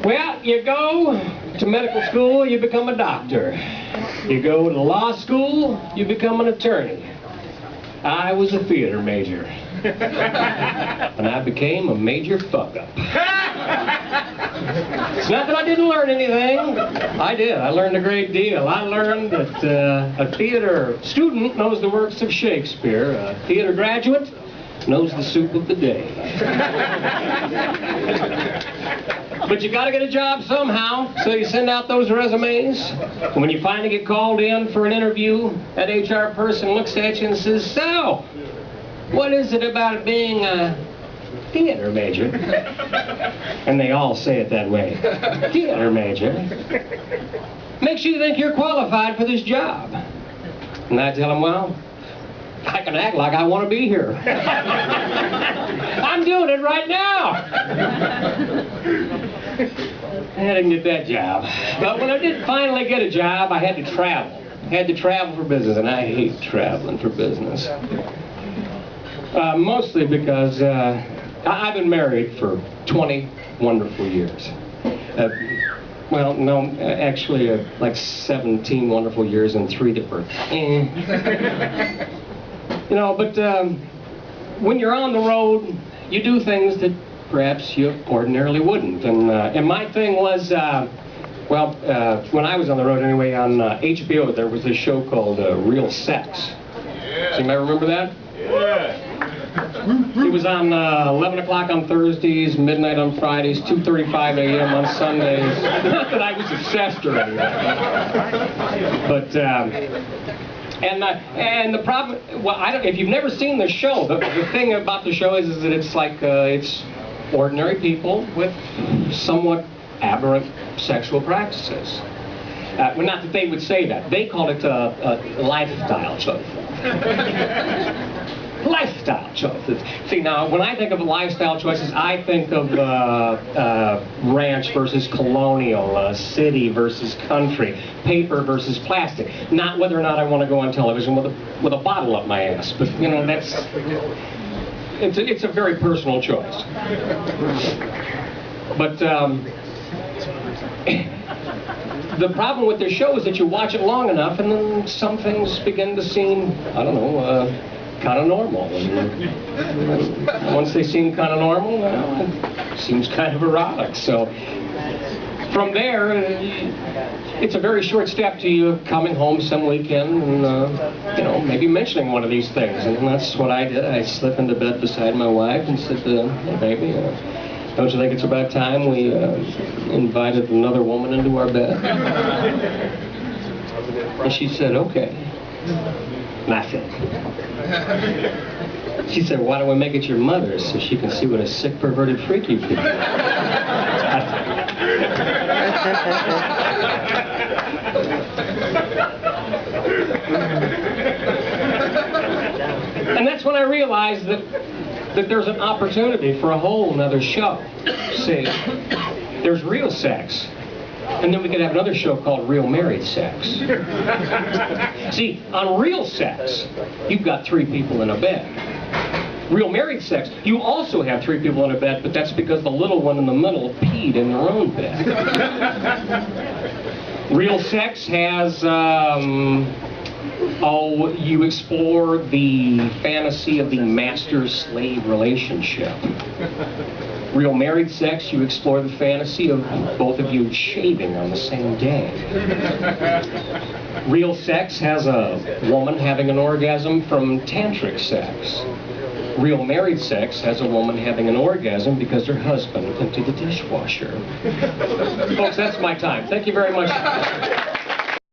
Well, you go to medical school, you become a doctor. You go to law school, you become an attorney. I was a theater major. And I became a major fuck-up. It's not that I didn't learn anything. I did. I learned a great deal. I learned that a theater student knows the works of Shakespeare. A theater graduate knows the soup of the day. But you got to get a job somehow, so you send out those resumes. And when you finally get called in for an interview, that HR person looks at you and says, "So, what is it about being a theater major?" And they all say it that way. Theater major. Makes you think you're qualified for this job. And I tell them, well, I can act like I want to be here. I'm doing it right now. I didn't get that job. But when I did finally get a job, I had to travel. I had to travel for business, and I hate traveling for business. Mostly because I've been married for 20 wonderful years. Well, no, actually, like 17 wonderful years and 3 different. You know, but when you're on the road, you do things that perhaps you ordinarily wouldn't. And my thing was, well, when I was on the road anyway, on HBO, there was this show called Real Sex. Does anybody remember that? Yeah. It was on 11 o'clock on Thursdays, midnight on Fridays, 2:35 a.m. on Sundays. Not that I was obsessed or anything. But, and the problem, well, if you've never seen the show, the thing about the show is that it's like, it's ordinary people with somewhat aberrant sexual practices. Well, not that they would say that. They call it a lifestyle choice. Lifestyle choices. See, now, when I think of lifestyle choices, I think of ranch versus colonial, city versus country, paper versus plastic. Not whether or not I want to go on television with a bottle up my ass, but, you know, that's... It's a very personal choice. But, the problem with this show is that you watch it long enough, and then some things begin to seem, I don't know, kind of normal. And once they seem kind of normal, well, it seems kind of erotic. So from there, it's a very short step to you coming home some weekend and, you know, maybe mentioning one of these things. And that's what I did. I slipped into bed beside my wife and said, "Hey, baby, don't you think it's about time we invited another woman into our bed?" And she said, "Okay." And I said, she said, "Why don't we make it your mother so she can see what a sick, perverted freak you could be?" And that's when I realized that there's an opportunity for a whole nother show. See, there's real sex. And then we could have another show called Real Married Sex. See, on real sex, you've got 3 people in a bed. Real married sex, you also have 3 people in a bed, but that's because the little one in the middle peed in their own bed. Real sex has, you explore the fantasy of the master-slave relationship. Real married sex, you explore the fantasy of both of you shaving on the same day. Real sex has a woman having an orgasm from tantric sex. Real married sex has a woman having an orgasm because her husband emptied the dishwasher. Folks, that's my time. Thank you very much.